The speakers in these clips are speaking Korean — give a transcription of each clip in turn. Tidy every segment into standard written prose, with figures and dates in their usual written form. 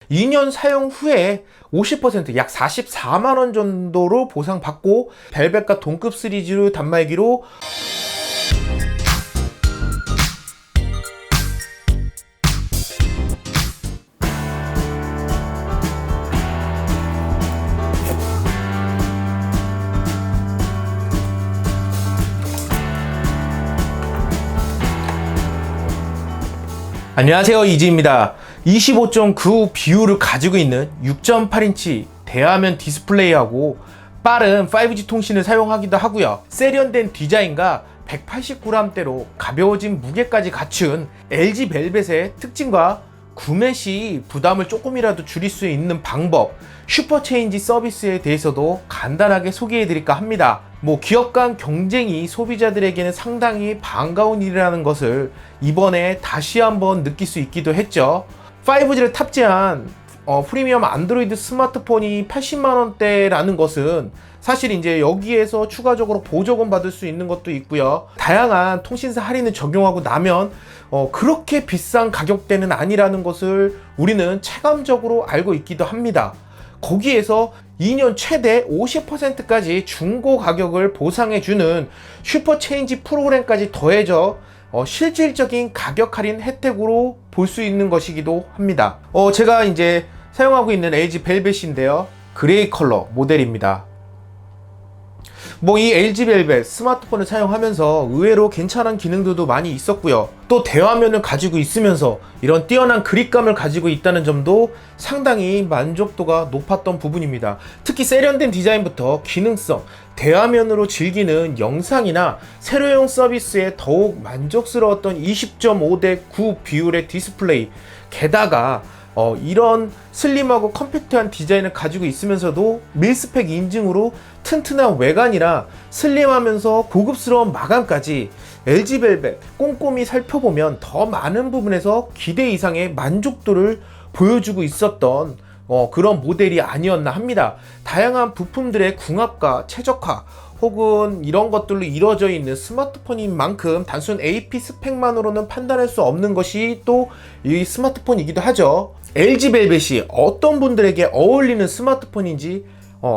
2년 사용 후에 50%, 약 44만원 정도로 보상받고 벨벳과 동급 시리즈 단말기로 안녕하세요, 이지입니다. 25.9 비율을 가지고 있는 6.8인치 대화면 디스플레이하고 빠른 5G 통신을 사용하기도 하고요. 세련된 디자인과 180g대로 가벼워진 무게까지 갖춘 LG 벨벳의 특징과 구매 시 부담을 조금이라도 줄일 수 있는 방법, 슈퍼체인지 서비스에 대해서도 간단하게 소개해 드릴까 합니다. 기업 간 경쟁이 소비자들에게는 상당히 반가운 일이라는 것을 이번에 다시 한번 느낄 수 있기도 했죠. 5G를 탑재한 프리미엄 안드로이드 스마트폰이 80만원대라는 것은 사실 이제 여기에서 추가적으로 보조금 받을 수 있는 것도 있고요. 다양한 통신사 할인을 적용하고 나면 그렇게 비싼 가격대는 아니라는 것을 우리는 체감적으로 알고 있기도 합니다. 거기에서 2년 최대 50%까지 중고 가격을 보상해주는 슈퍼체인지 프로그램까지 더해져 실질적인 가격 할인 혜택으로 볼 수 있는 것이기도 합니다. 제가 이제 사용하고 있는 LG 벨벳인데요. 그레이 컬러 모델입니다. 이 LG 벨벳 스마트폰을 사용하면서 의외로 괜찮은 기능들도 많이 있었고요. 또 대화면을 가지고 있으면서 이런 뛰어난 그립감을 가지고 있다는 점도 상당히 만족도가 높았던 부분입니다. 특히 세련된 디자인부터 기능성, 대화면으로 즐기는 영상이나 세로용 서비스에 더욱 만족스러웠던 20.5:9 비율의 디스플레이, 게다가 이런 슬림하고 컴팩트한 디자인을 가지고 있으면서도 밀스펙 인증으로 튼튼한 외관이라 슬림하면서 고급스러운 마감까지 LG 벨벳 꼼꼼히 살펴보면 더 많은 부분에서 기대 이상의 만족도를 보여주고 있었던 그런 모델이 아니었나 합니다. 다양한 부품들의 궁합과 최적화 혹은 이런 것들로 이루어져 있는 스마트폰인 만큼 단순 AP 스펙만으로는 판단할 수 없는 것이 또 이 스마트폰이기도 하죠. LG 벨벳이 어떤 분들에게 어울리는 스마트폰인지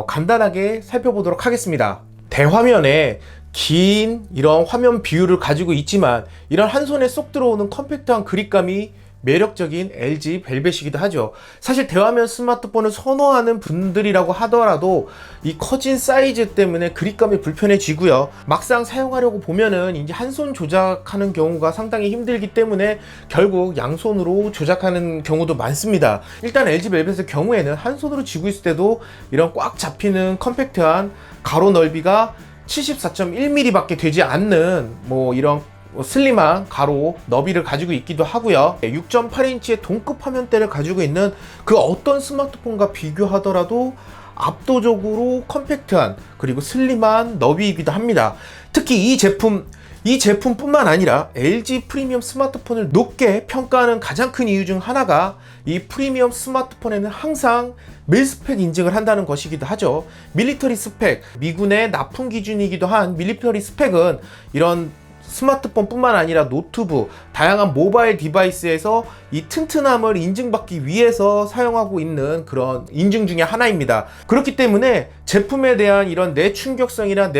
간단하게 살펴보도록 하겠습니다. 대화면에 긴 이런 화면 비율을 가지고 있지만 이런 한 손에 쏙 들어오는 컴팩트한 그립감이 매력적인 LG 벨벳이기도 하죠. 사실 대화면 스마트폰을 선호하는 분들이라고 하더라도 이 커진 사이즈 때문에 그립감이 불편해지고요. 막상 사용하려고 보면은 이제 한 손 조작하는 경우가 상당히 힘들기 때문에 결국 양손으로 조작하는 경우도 많습니다. 일단 LG 벨벳의 경우에는 한 손으로 쥐고 있을 때도 이런 꽉 잡히는 컴팩트한 가로 넓이가 74.1mm 밖에 되지 않는 이런 슬림한 가로 너비를 가지고 있기도 하고요. 6.8인치의 동급 화면대를 가지고 있는 그 어떤 스마트폰과 비교하더라도 압도적으로 컴팩트한 그리고 슬림한 너비이기도 합니다. 특히 이 제품뿐만 아니라 LG 프리미엄 스마트폰을 높게 평가하는 가장 큰 이유 중 하나가 이 프리미엄 스마트폰에는 항상 밀스펙 인증을 한다는 것이기도 하죠. 밀리터리 스펙, 미군의 납품 기준이기도 한 밀리터리 스펙은 이런 스마트폰 뿐만 아니라 노트북, 다양한 모바일 디바이스에서 이 튼튼함을 인증받기 위해서 사용하고 있는 그런 인증 중에 하나입니다. 그렇기 때문에 제품에 대한 이런 내충격성이나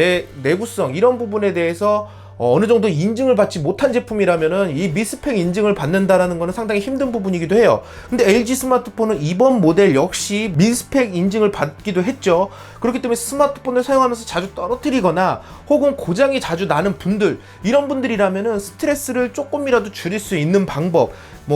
내구성 이런 부분에 대해서 어느 정도 인증을 받지 못한 제품이라면은 이 미스펙 인증을 받는다라는 것은 상당히 힘든 부분이기도 해요. 근데 LG 스마트폰은 이번 모델 역시 미스펙 인증을 받기도 했죠. 그렇기 때문에 스마트폰을 사용하면서 자주 떨어뜨리거나 혹은 고장이 자주 나는 분들, 이런 분들이라면은 스트레스를 조금이라도 줄일 수 있는 방법,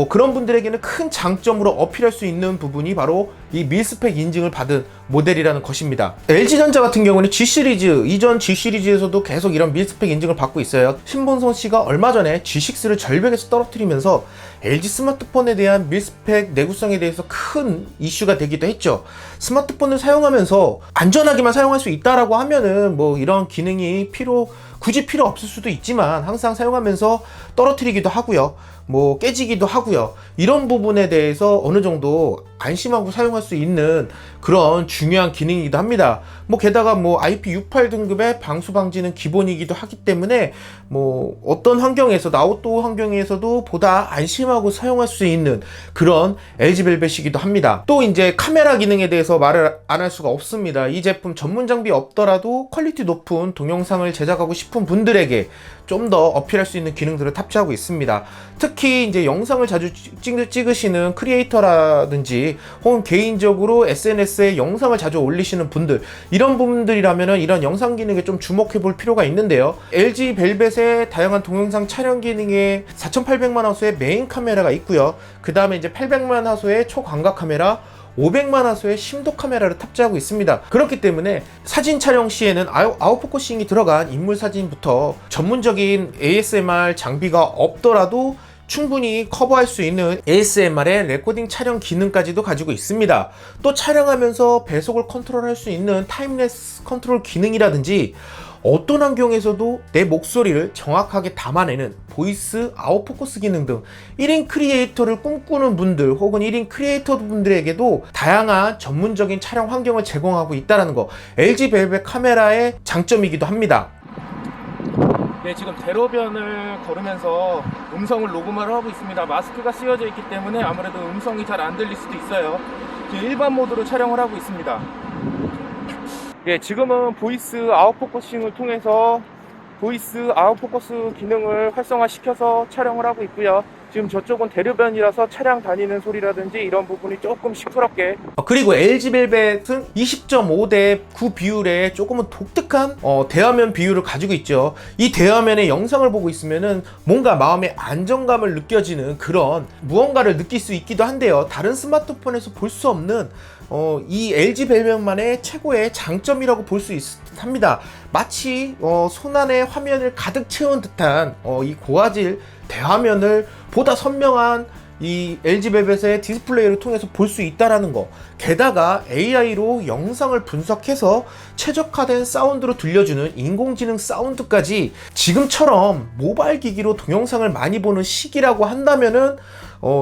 그런 분들에게는 큰 장점으로 어필할 수 있는 부분이 바로 이 밀스펙 인증을 받은 모델이라는 것입니다. LG전자 같은 경우는 G 시리즈, 이전 G 시리즈에서도 계속 이런 밀스펙 인증을 받고 있어요. 신본성 씨가 얼마 전에 G6를 절벽에서 떨어뜨리면서 LG 스마트폰에 대한 밀스펙 내구성에 대해서 큰 이슈가 되기도 했죠. 스마트폰을 사용하면서 안전하게만 사용할 수 있다라고 하면은 이런 기능이 굳이 필요 없을 수도 있지만 항상 사용하면서 떨어뜨리기도 하고요. 깨지기도 하고요. 이런 부분에 대해서 어느 정도 안심하고 사용할 수 있는 그런 중요한 기능이기도 합니다. 게다가 IP68 등급의 방수 방지는 기본이기도 하기 때문에 어떤 환경에서도 아웃도어 환경에서도 보다 안심 안심하고 사용할 수 있는 그런 LG 벨벳이기도 합니다. 또 이제 카메라 기능에 대해서 말을 안 할 수가 없습니다. 이 제품 전문 장비 없더라도 퀄리티 높은 동영상을 제작하고 싶은 분들에게 좀 더 어필할 수 있는 기능들을 탑재하고 있습니다. 특히 이제 영상을 자주 찍으시는 크리에이터라든지 혹은 개인적으로 SNS에 영상을 자주 올리시는 분들, 이런 분들이라면 이런 영상 기능에 좀 주목해 볼 필요가 있는데요. LG 벨벳의 다양한 동영상 촬영 기능에 4800만 화소의 메인 카메라가 있고요. 그 다음에 이제 800만 화소의 초광각 카메라, 500만 화소의 심도 카메라를 탑재하고 있습니다. 그렇기 때문에 사진 촬영 시에는 아웃포커싱이 들어간 인물 사진부터 전문적인 ASMR 장비가 없더라도 충분히 커버할 수 있는 ASMR의 레코딩 촬영 기능까지도 가지고 있습니다. 또 촬영하면서 배속을 컨트롤할 수 있는 타임랩스 컨트롤 기능이라든지 어떤 환경에서도 내 목소리를 정확하게 담아내는 보이스 아웃포커스 기능 등 1인 크리에이터를 꿈꾸는 분들 혹은 1인 크리에이터 분들에게도 다양한 전문적인 촬영 환경을 제공하고 있다는 거, LG 벨벳 카메라의 장점이기도 합니다. 네, 지금 대로변을 걸으면서 음성을 녹음을 하고 있습니다. 마스크가 쓰여져 있기 때문에 아무래도 음성이 잘 안 들릴 수도 있어요. 지금 일반 모드로 촬영을 하고 있습니다. 예, 지금은 보이스 아웃포커싱을 통해서 보이스 아웃포커스 기능을 활성화시켜서 촬영을 하고 있고요. 지금 저쪽은 대로변이라서 차량 다니는 소리라든지 이런 부분이 조금 시끄럽게, 그리고 LG 벨벳은 20.5대 9 비율의 조금은 독특한 대화면 비율을 가지고 있죠. 이 대화면의 영상을 보고 있으면은 뭔가 마음의 안정감을 느껴지는 그런 무언가를 느낄 수 있기도 한데요. 다른 스마트폰에서 볼 수 없는 이 LG 벨벳만의 최고의 장점이라고 볼 수 있습니다. 마치 손안에 화면을 가득 채운 듯한 이 고화질 대화면을 보다 선명한 이 LG 벨벳의 디스플레이를 통해서 볼 수 있다는 거, 게다가 AI로 영상을 분석해서 최적화된 사운드로 들려주는 인공지능 사운드까지, 지금처럼 모바일 기기로 동영상을 많이 보는 시기라고 한다면은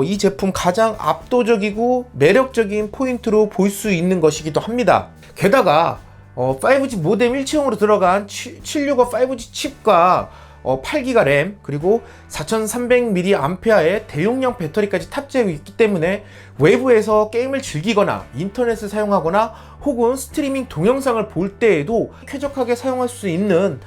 이 제품 가장 압도적이고 매력적인 포인트로 볼 수 있는 것이기도 합니다. 게다가 5G 모뎀 일체형으로 들어간 765 5G 칩과 8기가 램 그리고 4300mAh의 대용량 배터리까지 탑재하고 있기 때문에 외부에서 게임을 즐기거나 인터넷을 사용하거나 혹은 스트리밍 동영상을 볼 때에도 쾌적하게 사용할 수 있는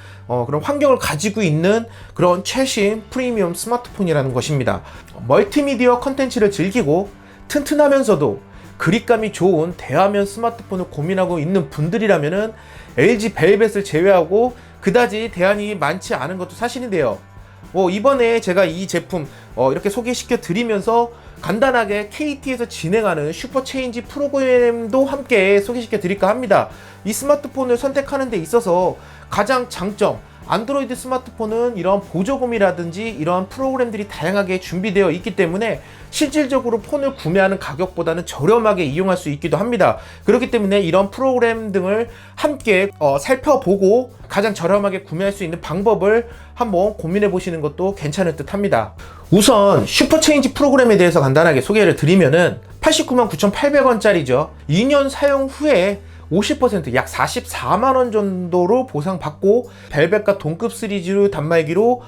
그런 환경을 가지고 있는 그런 최신 프리미엄 스마트폰이라는 것입니다. 멀티미디어 컨텐츠를 즐기고 튼튼하면서도 그립감이 좋은 대화면 스마트폰을 고민하고 있는 분들이라면은 LG 벨벳을 제외하고 그다지 대안이 많지 않은 것도 사실인데요. 이번에 제가 이 제품 이렇게 소개시켜 드리면서 간단하게 KT에서 진행하는 슈퍼체인지 프로그램도 함께 소개시켜 드릴까 합니다. 이 스마트폰을 선택하는 데 있어서 가장 장점, 안드로이드 스마트폰은 이런 보조금이라든지 이런 프로그램들이 다양하게 준비되어 있기 때문에 실질적으로 폰을 구매하는 가격보다는 저렴하게 이용할 수 있기도 합니다. 그렇기 때문에 이런 프로그램 등을 함께 살펴보고 가장 저렴하게 구매할 수 있는 방법을 한번 고민해 보시는 것도 괜찮을 듯 합니다. 우선 슈퍼체인지 프로그램에 대해서 간단하게 소개를 드리면은 899,800원짜리죠. 2년 사용 후에 50% 약 44만원 정도로 보상받고 벨벳과 동급 시리즈 단말기로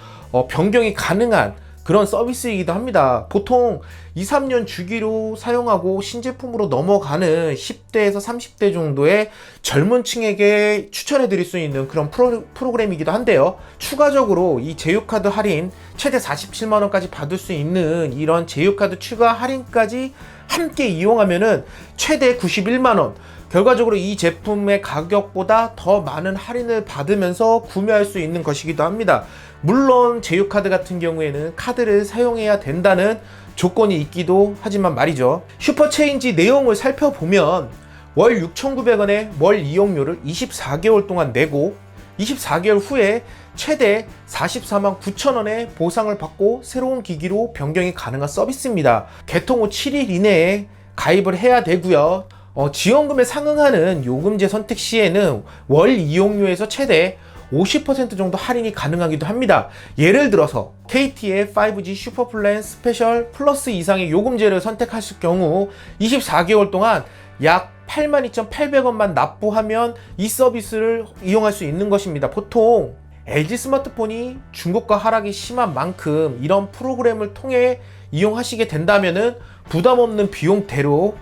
변경이 가능한 그런 서비스이기도 합니다. 보통 2-3년 주기로 사용하고 신제품으로 넘어가는 10대에서 30대 정도의 젊은 층에게 추천해 드릴 수 있는 그런 프로그램이기도 한데요. 추가적으로 이 제휴카드 할인 최대 47만원까지 받을 수 있는 이런 제휴카드 추가 할인까지 함께 이용하면은 최대 91만원, 결과적으로 이 제품의 가격보다 더 많은 할인을 받으면서 구매할 수 있는 것이기도 합니다. 물론 제휴카드 같은 경우에는 카드를 사용해야 된다는 조건이 있기도 하지만 말이죠. 슈퍼체인지 내용을 살펴보면 월 6,900원에 월 이용료를 24개월 동안 내고 24개월 후에 최대 44만 9천원의 보상을 받고 새로운 기기로 변경이 가능한 서비스입니다. 개통 후 7일 이내에 가입을 해야 되고요. 지원금에 상응하는 요금제 선택 시에는 월 이용료에서 최대 50% 정도 할인이 가능하기도 합니다. 예를 들어서 KT의 5G 슈퍼플랜 스페셜 플러스 이상의 요금제를 선택하실 경우 24개월 동안 약 82,800원만 납부하면 이 서비스를 이용할 수 있는 것입니다. 보통 LG 스마트폰이 중고가 하락이 심한 만큼 이런 프로그램을 통해 이용하시게 된다면은 부담 없는 비용대로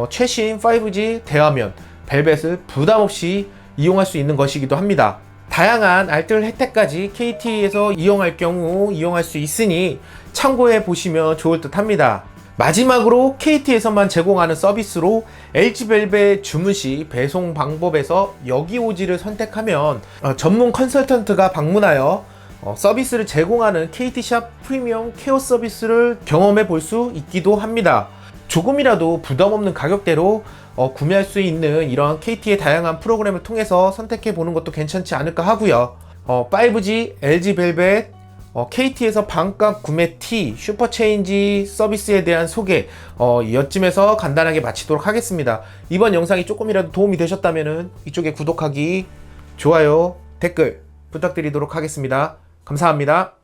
최신 5G 대화면 벨벳을 부담 없이 이용할 수 있는 것이기도 합니다. 다양한 알뜰 혜택까지 KT에서 이용할 경우 이용할 수 있으니 참고해 보시면 좋을 듯 합니다. 마지막으로 KT에서만 제공하는 서비스로 LG벨벳 주문 시 배송 방법에서 여기오지를 선택하면 전문 컨설턴트가 방문하여 서비스를 제공하는 KT샵 프리미엄 케어 서비스를 경험해 볼 수 있기도 합니다. 조금이라도 부담 없는 가격대로 구매할 수 있는 이런 KT의 다양한 프로그램을 통해서 선택해 보는 것도 괜찮지 않을까 하고요. 5G LG벨벳 KT에서 반값 구매 T 슈퍼체인지 서비스에 대한 소개 이쯤에서 간단하게 마치도록 하겠습니다. 이번 영상이 조금이라도 도움이 되셨다면 이쪽에 구독하기, 좋아요, 댓글 부탁드리도록 하겠습니다. 감사합니다.